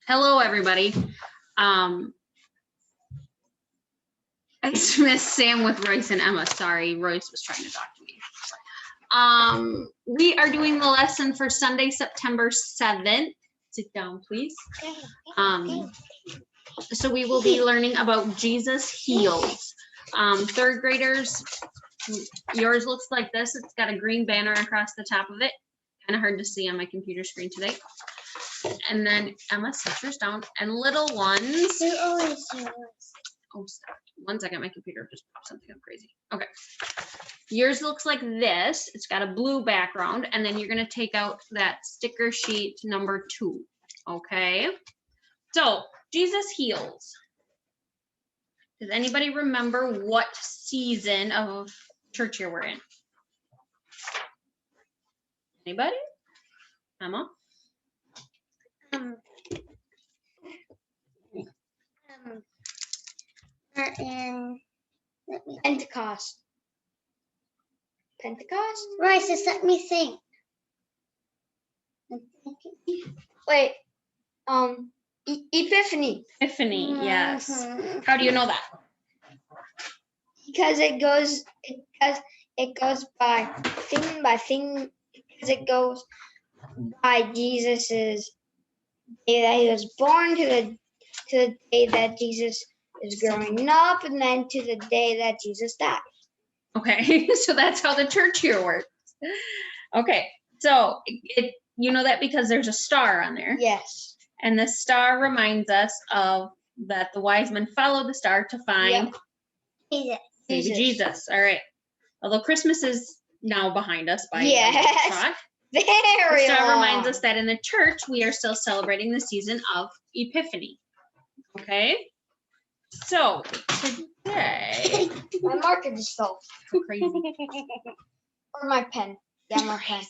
Hello, everybody. I just missed Sam with Royce and Emma. Sorry, Royce was trying to talk to me. We are doing the lesson for Sunday, September 7th. Sit down, please. So we will be learning about Jesus heals. Third graders, yours looks like this. It's got a green banner across the top of it. Kind of hard to see on my computer screen today. And then Emma, sit yours down. And little ones. Oh, stop. 1 second, my computer just popped something up crazy. Okay. Yours looks like this. It's got a blue background, and then you're going to take out that sticker sheet number 2. Okay. So, Jesus heals. Does anybody remember what season of church year we're in? Anybody? Emma? We're in Pentecost. Right, just let me think. Wait, Epiphany. Epiphany, yes. How do you know that? Because it goes by thing, because it goes by Jesus's day that he was born to the day that Jesus is growing up, and then to the day that Jesus died. Okay, so that's how the church year works. Okay, so you know that because there's a star on there. Yes. And the star reminds us of that the wise men followed the star to find baby Jesus. All right. Although Christmas is now behind us by Very the star long. reminds us that in the church we are still celebrating the season of Epiphany. Okay. So today, my marker just fell. Crazy. Or my pen. Yeah, my pen.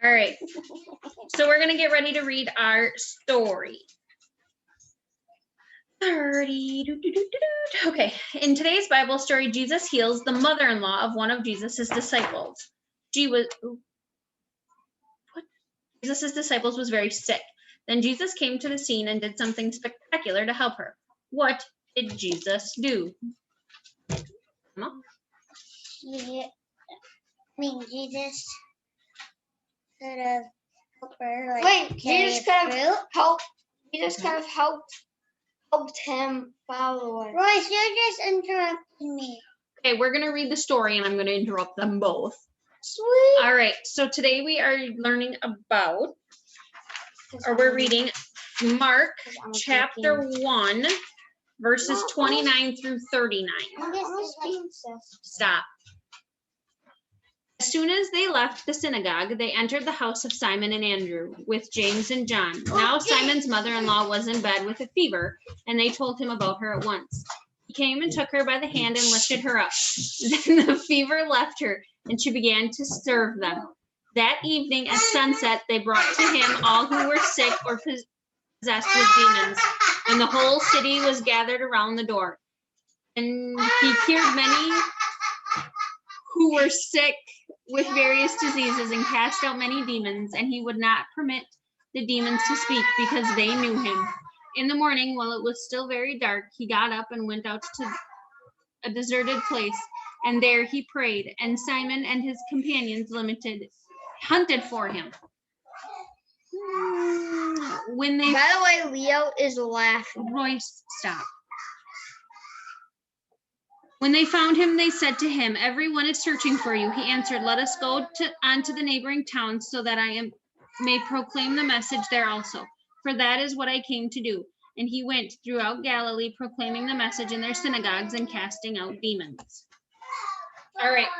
All right. So we're going to get ready to read our story. Okay. In today's Bible story, Jesus heals the mother-in-law of one of Jesus's disciples. Jesus's disciples was very sick. Then Jesus came to the scene and did something spectacular to help her. What did Jesus do? Jesus could have helped her. Wait, Jesus could have helped. Jesus could have helped him follow it. Royce, you're just interrupting me. Okay, we're going to read the story and I'm going to interrupt them both. Sweet. All right, so today we are learning about, or we're reading Mark chapter 1, verses 29 through 39. Stop. As soon as they left the synagogue, they entered the house of Simon and Andrew with James and John. Now Simon's mother-in-law was in bed with a fever, and they told him about her at once. He came and took her by the hand and lifted her up. Then the fever left her, and she began to serve them. That evening at sunset, they brought to him all who were sick or possessed with demons, and the whole city was gathered around the door. And he cured many who were sick with various diseases and cast out many demons, and he would not permit the demons to speak because they knew him. In the morning, while it was still very dark, he got up and went out to a deserted place, and there he prayed, and Simon and his companions hunted for him. When they By the way, Leo is laughing. Royce, stop. When they found him, they said to him, "Everyone is searching for you." He answered, "Let us go on to the neighboring towns so that I may proclaim the message there also. For that is what I came to do." And he went throughout Galilee, proclaiming the message in their synagogues and casting out demons. All right.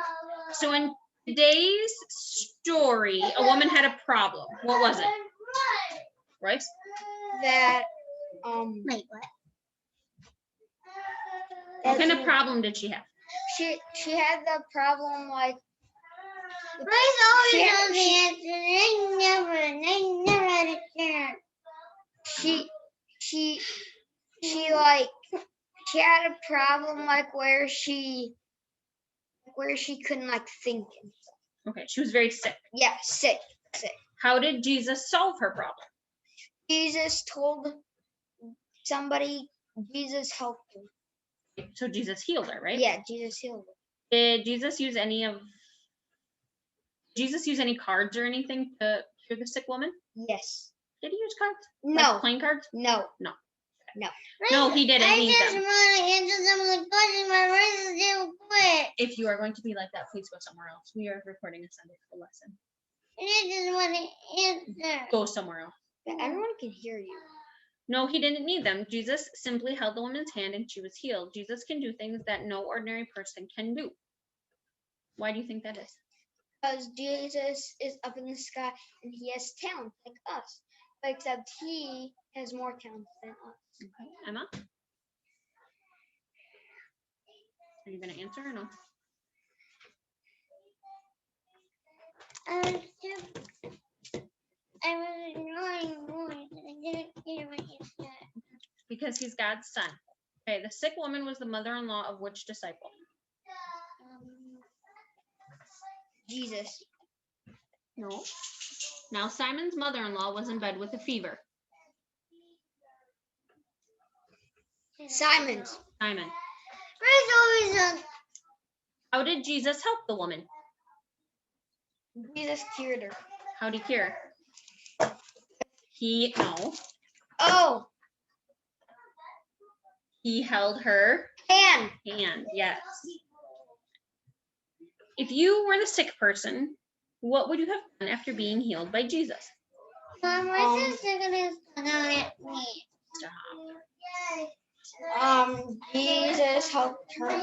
So in today's story, a woman had a problem. What was it? Royce? That, wait, what? What kind of problem did she have? She had the problem like. Royce always knows the answer. They never had a chance. She had a problem like where she where she couldn't like think. Okay, she was very sick. Yeah, sick. How did Jesus solve her problem? Jesus told somebody. Jesus helped her. So Jesus healed her, right? Yeah, Jesus healed her. Did Jesus use any cards or anything to cure the sick woman? Yes. Did he use cards? No. Like playing cards? No. No, he didn't I need just them. want to answer some of the questions. My voice is too quick. If you are going to be like that, please go somewhere else. We are recording a Sunday school lesson. And I just want to answer. Go somewhere else. But everyone can hear you. No, he didn't need them. Jesus simply held the woman's hand and she was healed. Jesus can do things that no ordinary person can do. Why do you think that is? Because Jesus is up in the sky and he has talent like us. Except he has more talent than us. Okay. Emma? Are you going to answer or no? I was ignoring noise and I didn't hear what you said. Because he's God's son. Okay, the sick woman was the mother-in-law of which disciple? Jesus. No. Now Simon's mother-in-law was in bed with a fever. Simon. Simon. Where's always How did Jesus help the woman? Jesus cured her. How did he cure her? No. Oh, He held her hand. hand. Yes. If you were the sick person, what would you have done after being healed by Jesus? my sister gonna come at me. Stop. Jesus helped her.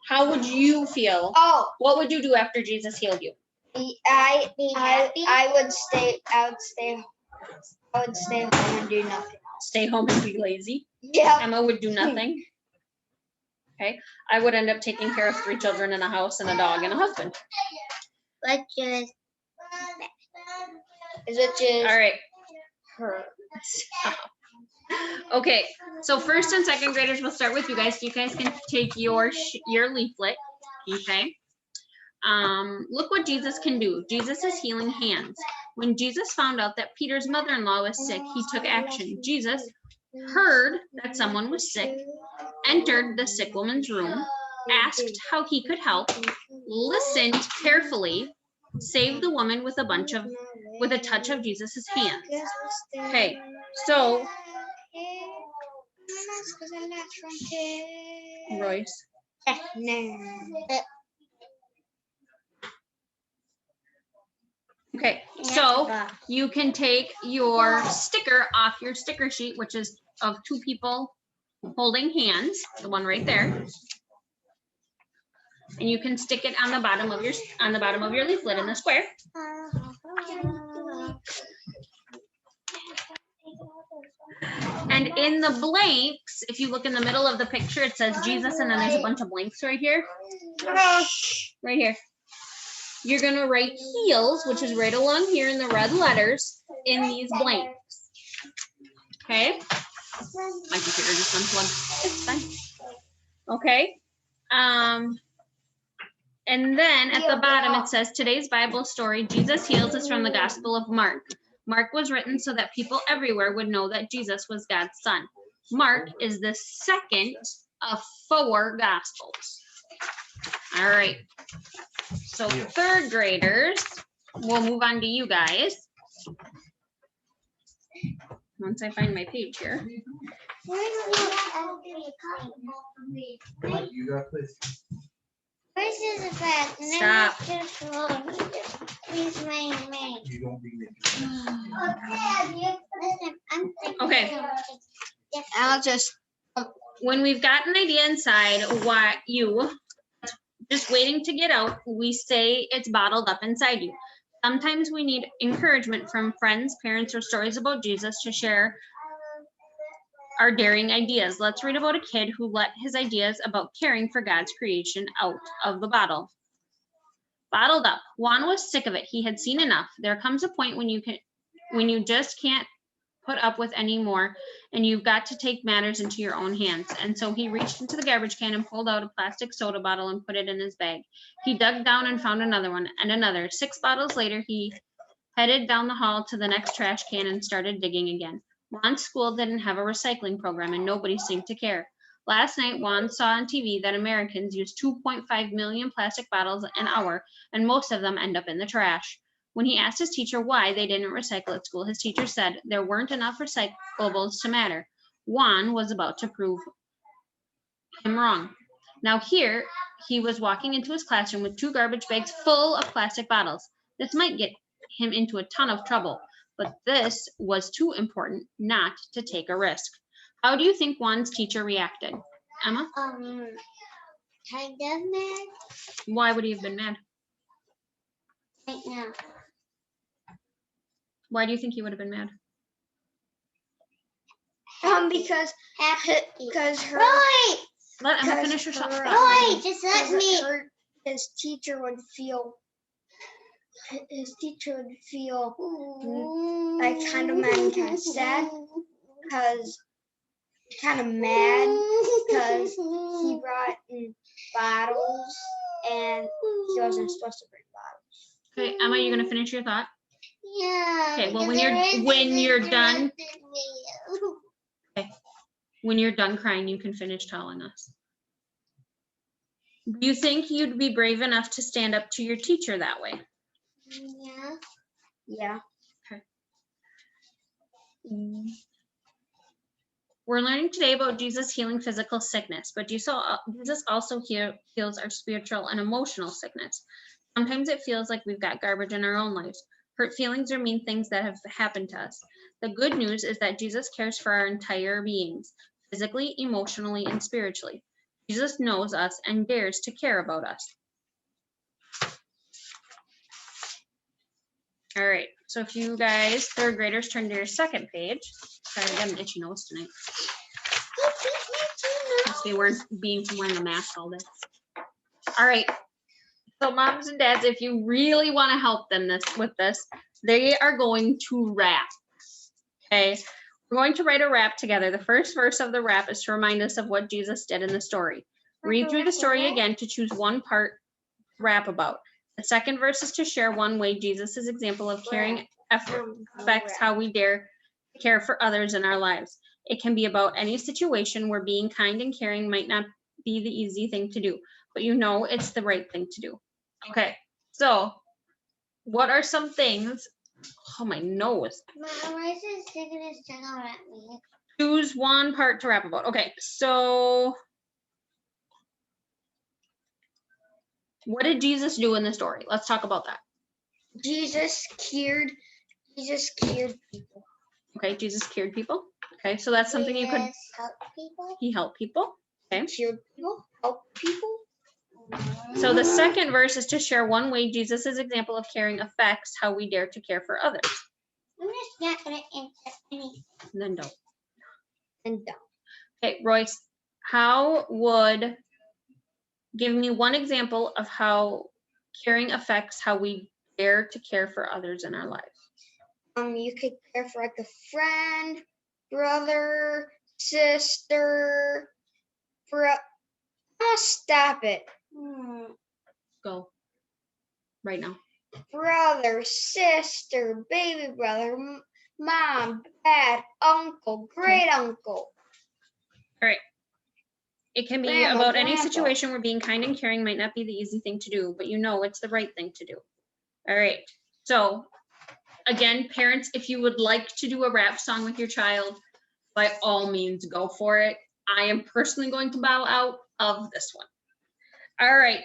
How would you feel? Oh, What would you do after Jesus healed you? I would stay home and do nothing. Stay home and be lazy. Yeah. Emma would do nothing. Okay. I would end up taking care of 3 children in a house and a dog and a husband. Which is All right. her. Stop. Okay. So first and second graders, we'll start with you guys. You guys can take your leaflet. Okay. Look what Jesus can do. Jesus is healing hands. When Jesus found out that Peter's mother-in-law was sick, he took action. Jesus heard that someone was sick, entered the sick woman's room, asked how he could help, listened carefully, saved the woman with a touch of Jesus's hands. Okay, so Royce. Okay, so you can take your sticker off your sticker sheet, which is of 2 people holding hands, the one right there. And you can stick it on the bottom of your leaflet in the square. And in the blanks, if you look in the middle of the picture, it says Jesus, and then there's a bunch of blanks right here. Right here. You're going to write heals, which is right along here in the red letters, in these blanks. Okay? My computer just unplugged. It's fine. Okay? And then at the bottom, it says, today's Bible story, Jesus heals, is from the Gospel of Mark. Mark was written so that people everywhere would know that Jesus was God's son. Mark is the second of 4 Gospels. All right. So third graders, we'll move on to you guys. Once I find my page here. You got this. This is a fact. Stop. Please, my You don't be Okay. I'll just. When we've got an idea inside what you just waiting to get out, we say it's bottled up inside you. Sometimes we need encouragement from friends, parents, or stories about Jesus to share our daring ideas. Let's read about a kid who let his ideas about caring for God's creation out of the bottle. Bottled up. Juan was sick of it. He had seen enough. There comes a point when you just can't put up with anymore, and you've got to take matters into your own hands. And so he reached into the garbage can and pulled out a plastic soda bottle and put it in his bag. He dug down and found another one and another. 6 bottles later, he headed down the hall to the next trash can and started digging again. Juan's school didn't have a recycling program, and nobody seemed to care. Last night, Juan saw on TV that Americans use 2.5 million plastic bottles an hour, and most of them end up in the trash. When he asked his teacher why they didn't recycle at school, his teacher said there weren't enough recyclables to matter. Juan was about to prove him wrong. Now here, he was walking into his classroom with 2 garbage bags full of plastic bottles. This might get him into a ton of trouble, but this was too important not to take a risk. How do you think Juan's teacher reacted? Emma? Kind of mad Why would he have been mad? right now. Why do you think he would have been mad? Because her Roy! Let Emma Because finish her thought. her, Roy, just let me. his teacher would feel like kind of mad and kind of sad, because kind of mad because he brought in bottles and he wasn't supposed to bring bottles. Okay, Emma, you gonna finish your thought? Yeah. Okay, well, because when you're done- me. When you're done crying, you can finish telling us. Do you think you'd be brave enough to stand up to your teacher that way? Yeah. Yeah. We're learning today about Jesus healing physical sickness, but Jesus also heals our spiritual and emotional sickness. Sometimes it feels like we've got garbage in our own lives, hurt feelings or mean things that have happened to us. The good news is that Jesus cares for our entire beings, physically, emotionally, and spiritually. Jesus knows us and dares to care about us. All right, so if you guys, 3rd graders, turn to your 2nd page. Sorry, I got an itchy nose tonight. Must be being from wearing a mask all day. All right, so moms and dads, if you really want to help them with this, they are going to rap. Okay, we're going to write a rap together. The first verse of the rap is to remind us of what Jesus did in the story. Read through the story again to choose one part to rap about. The 2nd verse is to share one way Jesus' example of caring affects how we dare to care for others in our lives. It can be about any situation where being kind and caring might not be the easy thing to do, but you know it's the right thing to do. Okay, so what are some things? Oh, my nose. Mom, why is this sickness turn out at me? Choose one part to rap about. Okay, so what did Jesus do in the story? Let's talk about that. Jesus cured people. Okay, Jesus cured people. Okay, so that's something you could. Yes, help people. He helped people. Okay. Cured people, helped people. So the 2nd verse is to share one way Jesus' example of caring affects how we dare to care for others. I'm just not gonna answer anything. Then don't. And don't. Okay, Royce, give me one example of how caring affects how we dare to care for others in our lives. You could care for like a friend, brother, sister, stop it. Go. Right now. Brother, sister, baby brother, mom, dad, uncle, great uncle. All right. It can be Grandma, about any grandpa. situation where being kind and caring might not be the easy thing to do, but you know it's the right thing to do. All right. So again, parents, if you would like to do a rap song with your child, by all means, go for it. I am personally going to bow out of this one. All right.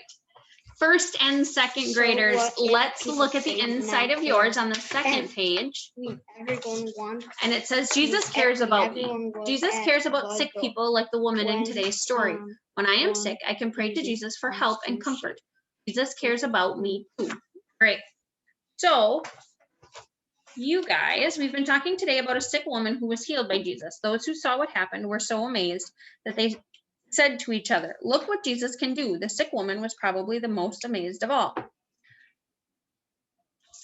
1st and 2nd graders, what if let's people look at the say inside not of yours care? on the 2nd page. Everyone wants. And it says, Jesus cares about me. Jesus cares about sick people like the woman in today's story. When I am sick, I can pray to Jesus for help and comfort. Jesus cares about me too. All right. So, you guys, we've been talking today about a sick woman who was healed by Jesus. Those who saw what happened were so amazed that they said to each other, "Look what Jesus can do." The sick woman was probably the most amazed of all.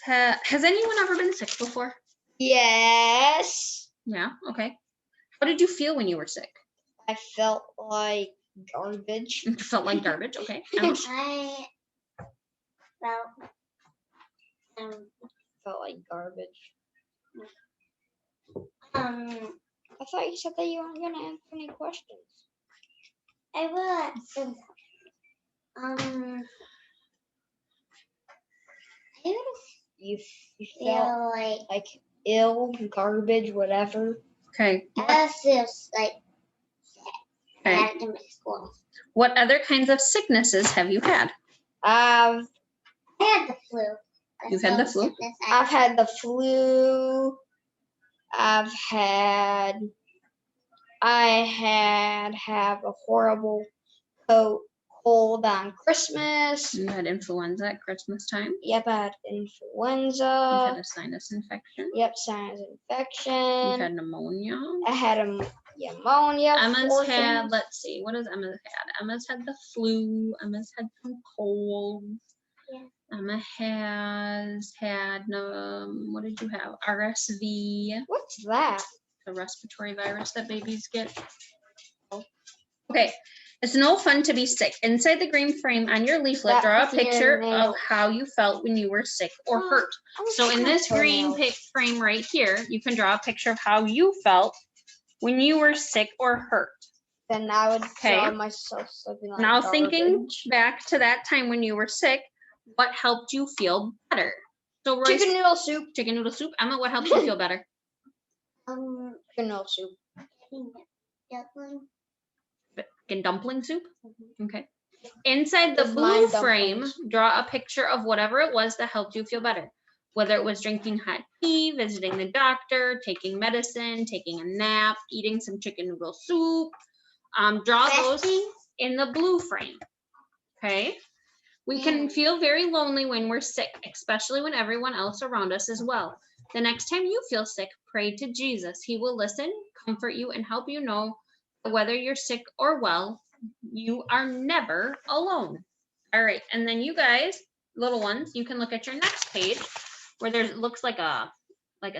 Has anyone ever been sick before? Yes. Yeah. Okay. How did you feel when you were sick? I felt like garbage. You felt like garbage. Okay. Emma? I felt Felt like garbage. I I thought you said that you weren't gonna answer any questions. will I would You felt feel like ill, garbage, whatever. Okay. I feel like I Okay. had to miss school. What other kinds of sicknesses have you had? I've I had the flu. You've had the flu? I've had the flu. I have a horrible cold on Christmas. You had influenza at Christmas time. Yep, I had You've influenza. had a sinus infection. Yep, sinus You've infection. had pneumonia. I had a pneumonia. Emma's four had, things. let's see, what has Emma had? Emma's had the flu. Emma's had some colds. Yeah. Emma has had, what did you have? RSV, What's that? the respiratory virus that babies get. Okay, it's no fun to be sick. Inside the green frame on your leaflet, That draw a with your picture of nails. how you felt when you were sick or hurt. So in this green frame right here, you can draw a picture of how you felt when you were sick or hurt. Then I would Okay. draw myself looking like Now garbage. thinking back to that time when you were sick, what helped you feel better? So Royce, Chicken noodle soup. chicken noodle soup. Emma, what helped you feel better? Chicken noodle soup. Chicken dumpling soup. Okay. Inside the It's blue mine frame, dumplings. draw a picture of whatever it was that helped you feel better. Whether it was drinking hot tea, visiting the doctor, taking medicine, taking a nap, eating some chicken noodle soup. Draw those in the blue frame. Okay. We can feel very lonely when we're sick, especially when everyone else around us is well. The next time you feel sick, pray to Jesus. He will listen, comfort you, and help you know that whether you're sick or well, you are never alone. All right, and then you guys, little ones, you can look at your next page where there's it looks like a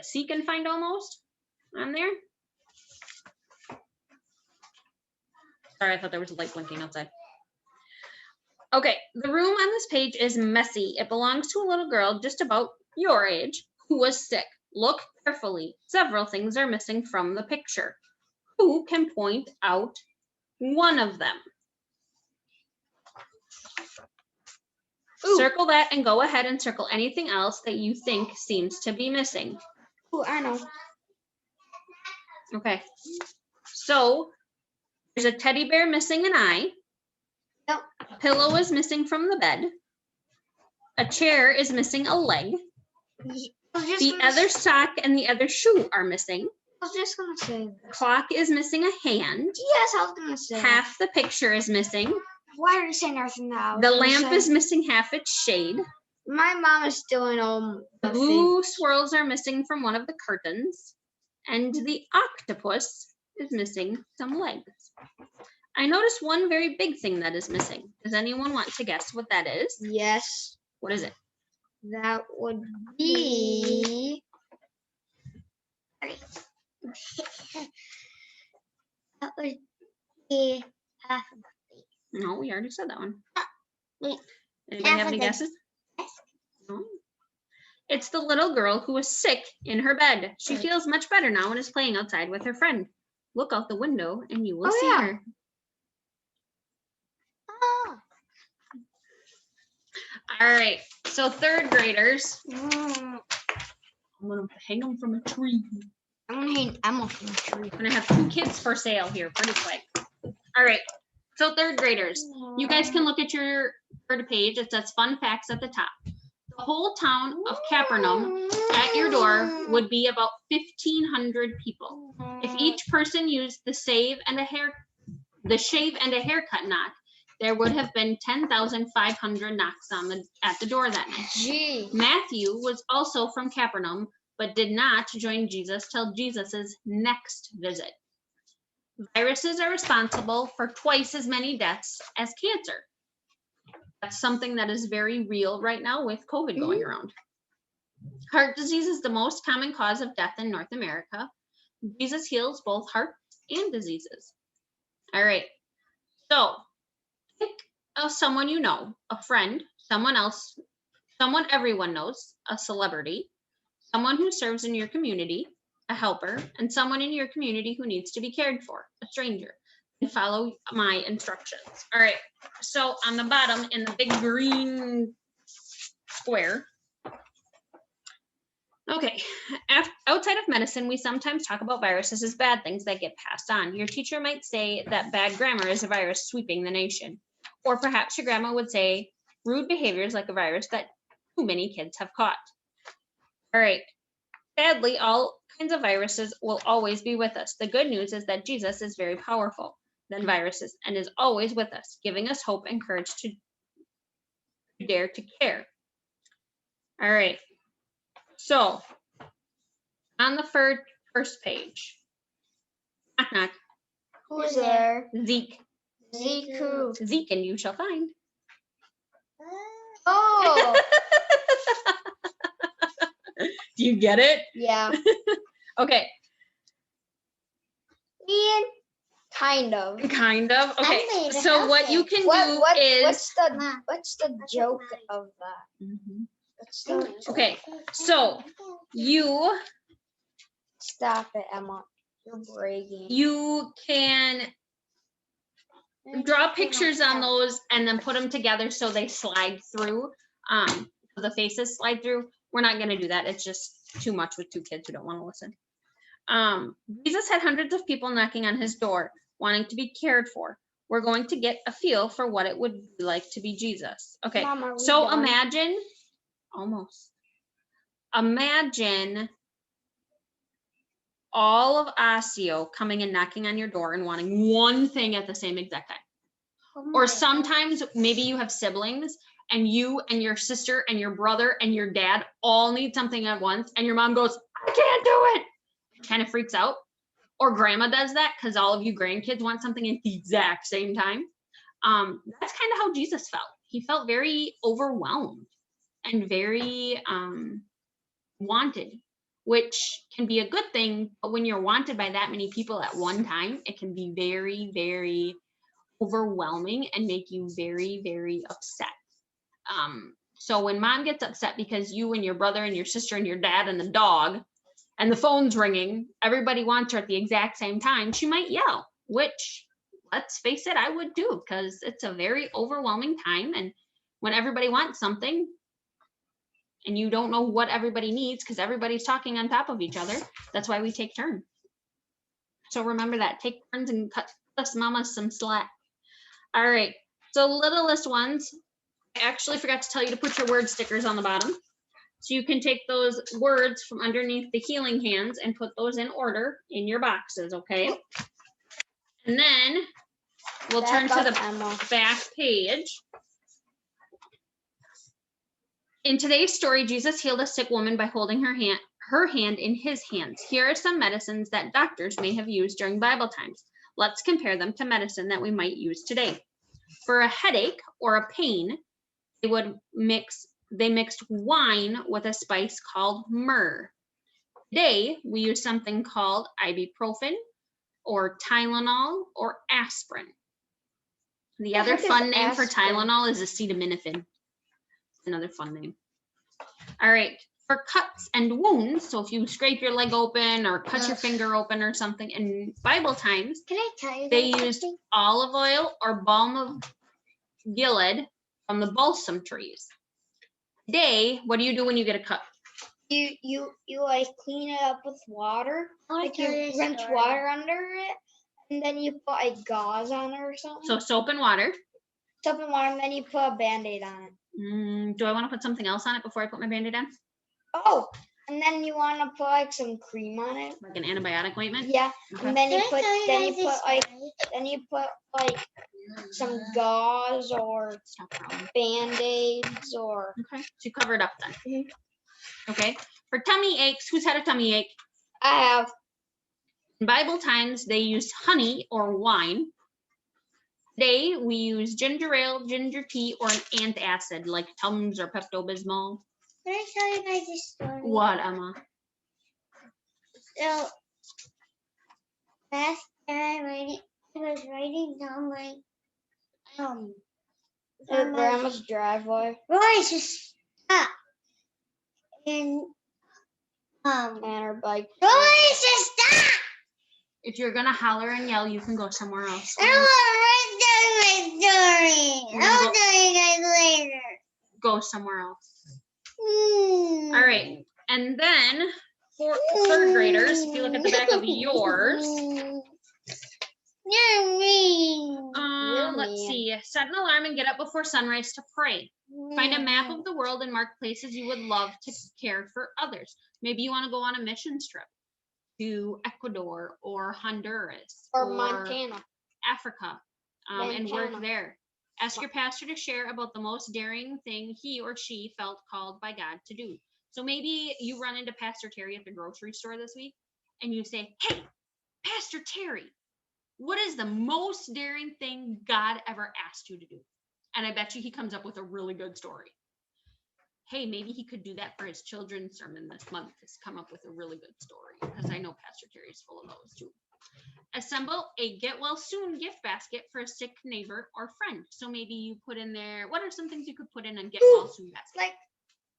seek and find almost on there. Sorry, I thought there was a light blinking outside. Okay, the room on this page is messy. It belongs to a little girl just about your age who was sick. Look carefully. Several things are missing from the picture. Who can point out one of them? Ooh. Circle that and go ahead and circle anything else that you think seems to be missing. Ooh, I know. Okay, so there's a teddy bear missing an eye. Yep. A pillow is missing from the bed. A chair is missing a leg. The other sock and the other shoe are missing. I was just gonna say. Clock is missing a hand. Yes, I was gonna say. Half the picture is missing. Why are you saying everything now? The lamp is missing half its shade. My mom is doing The blue swirls are missing from one of the curtains. And the octopus is missing some legs. I noticed one very big thing that is missing. Does anyone want to guess what that is? Yes, What is it? that would be. That would be No, we already said that one. wait. Anybody have any Half of the guesses? No. It's the little girl who was sick in her bed. She feels much better now and is playing outside with her friend. Look out the window and you will see yeah. her. Oh. All right, so third graders. Mm, I'm gonna hang them from a tree. I'm gonna hang Emma from the tree. I'm gonna have 2 kids for sale here pretty quick. All right, so third graders, you guys can look at your third page. It says fun facts at the top. The whole town of Capernaum at your door would be about 1,500 people. If each person used the shave and a haircut knock, there would have been 10,500 knocks at the door that night. Gee. Matthew was also from Capernaum, but did not join Jesus till Jesus's next visit. Viruses are responsible for twice as many deaths as cancer. That's something that is very real right now with COVID going around. Heart disease is the most common cause of death in North America. Jesus heals both heart and diseases. All right. So pick someone you know, a friend, someone else, someone everyone knows, a celebrity, someone who serves in your community, a helper, and someone in your community who needs to be cared for, a stranger. And follow my instructions. All right. So on the bottom in the big green square. Okay. Outside of medicine, we sometimes talk about viruses as bad things that get passed on. Your teacher might say that bad grammar is a virus sweeping the nation. Or perhaps your grandma would say rude behavior is like a virus that too many kids have caught. All right. Sadly, all kinds of viruses will always be with us. The good news is that Jesus is very powerful than viruses and is always with us, giving us hope and courage to dare to care. All right. So on the first page, knock, knock. Who's there? Zeke. Zeke who? Zeke and you shall find. Oh, Do you get it? yeah. Okay. Ian, kind of. Kind of. Okay. made a So what you helping. can do is What's the joke of that? Mhm. What's the Okay. So you Stop it, Emma. You're bragging. you can draw pictures on those and then put them together so they slide through. The faces slide through. We're not going to do that. It's just too much with two kids who don't want to listen. Jesus had hundreds of people knocking on his door, wanting to be cared for. We're going to get a feel for what it would be like to be Jesus. Okay. Mom, are we So done? imagine all of Osseo coming and knocking on your door and wanting one thing at the same exact time. Oh Or sometimes maybe you have siblings and you and your sister and your brother and your dad all need something at once and your mom goes, I can't do it. Kind of freaks out. Or grandma does that because all of you grandkids want something at the exact same time. That's kind of how Jesus felt. He felt very overwhelmed and very wanted, which can be a good thing. But when you're wanted by that many people at one time, it can be very, very overwhelming and make you very, very upset. So when mom gets upset because you and your brother and your sister and your dad and the dog and the phone's ringing, everybody wants her at the exact same time, she might yell, which, let's face it, I would too, because it's a very overwhelming time. And when everybody wants something and you don't know what everybody needs because everybody's talking on top of each other, that's why we take turns. So remember that. Take turns and cut us mama some slack. All right. So littlest ones, I actually forgot to tell you to put your word stickers on the bottom. So you can take those words from underneath the healing hands and put those in order in your boxes, okay? And then we'll turn to the back page. In today's story, Jesus healed a sick woman by holding her hand in his hands. Here are some medicines that doctors may have used during Bible times. Let's compare them to medicine that we might use today. For a headache or a pain, they mixed wine with a spice called myrrh. Today, we use something called ibuprofen or Tylenol or aspirin. The other fun name for Tylenol is acetaminophen. Another fun name. All right. For cuts and wounds, so if you scrape your leg open or cut your finger open or something, in Bible times, Can I tell you they something? used olive oil or balm of Gilead from the balsam trees. Today, what do you do when you get a cut? You like clean it up with water. I wanna Like tell you you a rinse story. water under it, and then you put like gauze on it or something. So soap and water. Soap and water, and then you put a Band-Aid on it. Do I want to put something else on it before I put my Band-Aid on? Oh, and then you want to put like some cream on it. Like an antibiotic ointment? Yeah, Okay. and then you Can I put tell then you guys a put like story? then you put like some gauze or No problem. Band-Aids or Okay. So you cover it up then. Mhm. Okay. For tummy aches, who's had a tummy ache? I have. In Bible times, they used honey or wine. Today, we use ginger ale, ginger tea, or an antacid like Tums or Pepto-Bismol. Can I tell you guys a story? What, Emma? So last time I was writing down my Her grandma's driveway Royce just stop. And and her bike. Royce just stop. If you're gonna holler and yell, you can go somewhere else. I don't want to write down my story. I'll tell you guys later. Go somewhere else. Mm. All right. And then for third graders, if you look at the back of yours, You're mean. let's see. Set an alarm and get up before sunrise to pray. Find a map of the world and mark places you would love to care for others. Maybe you want to go on a mission trip to Ecuador or Honduras Or Montana. Africa and work Montana. there. Ask your pastor to share about the most daring thing he or she felt called by God to do. So maybe you run into Pastor Terry at the grocery store this week and you say, "Hey, Pastor Terry, what is the most daring thing God ever asked you to do?" And I bet you he comes up with a really good story. Hey, maybe he could do that for his children's sermon this month. He's come up with a really good story because I know Pastor Terry's full of those too. Assemble a get well soon gift basket for a sick neighbor or friend. So maybe you put in there, what are some things you could put in a get well soon basket?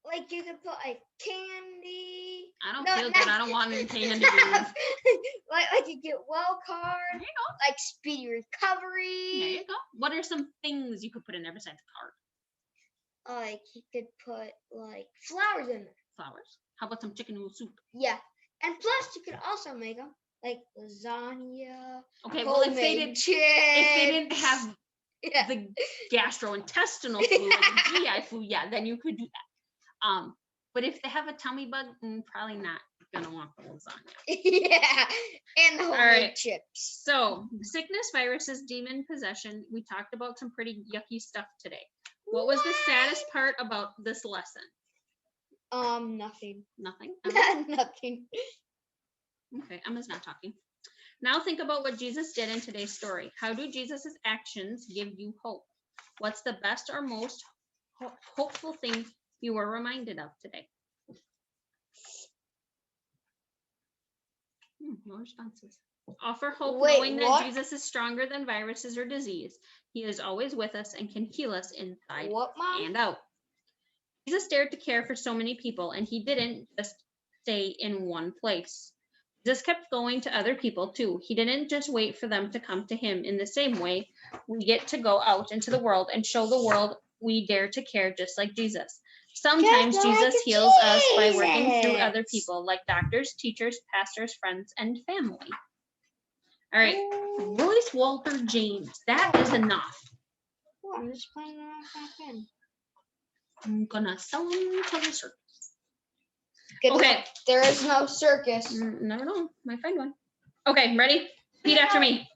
Like you could put like candy. I don't No, feel no. good. I don't want any candy. like you get well There card, you go. like speedy There recovery. you go. What are some things you could put in there besides the card? Like you could put like flowers in there. Flowers. How about some chicken noodle soup? Yeah, and plus you could also make them like lasagna. Okay, well if they didn't have yeah. the gastrointestinal fluid, the GI food, yeah, then you could do that. But if they have a tummy bug, probably not gonna want the lasagna. yeah, and the homemade right. chips. So, sickness, viruses, demon possession. We talked about some pretty yucky stuff today. What was the saddest part about this lesson? Nothing. Nothing. Nothing. Okay, Emma's not talking. Now think about what Jesus did in today's story. How do Jesus's actions give you hope? What's the best or most hopeful thing you were reminded of today? No responses. Offer hope knowing that Jesus is stronger than viruses or disease. He is always with us and can heal us inside What, Mom? and out. Jesus dared to care for so many people, and he didn't just stay in one place. Jesus kept going to other people too. He didn't just wait for them to come to him. In the same way, we get to go out into the world and show the world we dare to care just like Jesus. Sometimes Jesus heals us by working through other people, like doctors, teachers, pastors, friends, and family. All right, Royce Walter James, that is enough. What? I'm just playing around with my pen. I'm gonna sell them to the circus. Good Okay. luck. There is no circus. Never know. Might find one. Okay, ready? Repeat after me.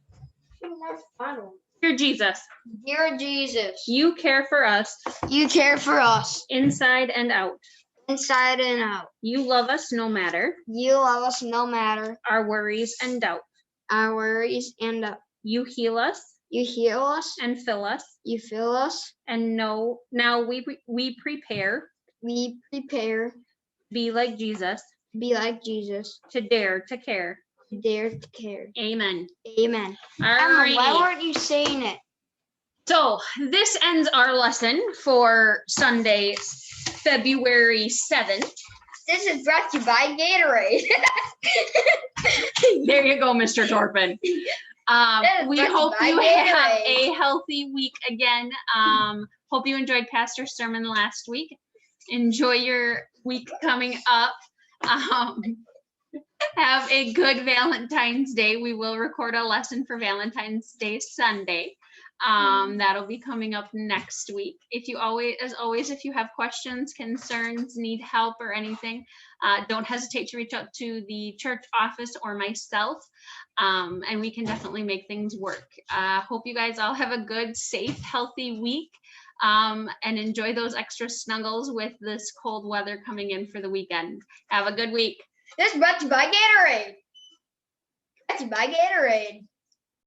You'll never find one. Dear Jesus, Dear Jesus, you care for us you care for us inside and out. inside and out. You love us no matter You love us no matter our worries and doubt. our worries and You heal us you heal us. and fill us, You fill us. and now we prepare We prepare be like Jesus to be like Jesus. to dare to care. Dare to care. Amen. Amen. All Emma, right. why weren't you saying it? So this ends our lesson for Sunday, February 7th. This is brought to you by Gatorade. There you go, Mr. Torpin. We hope you have a healthy week again. Hope you enjoyed Pastor's sermon last week. Enjoy your week coming up. Have a good Valentine's Day. We will record a lesson for Valentine's Day Sunday. That'll be coming up next week. If you if you have questions, concerns, need help or anything, don't hesitate to reach out to the church office or myself, and we can definitely make things work. Hope you guys all have a good, safe, healthy week, and enjoy those extra snuggles with this cold weather coming in for the weekend. Have a good week. This is brought to you by Gatorade. Brought to you by Gatorade.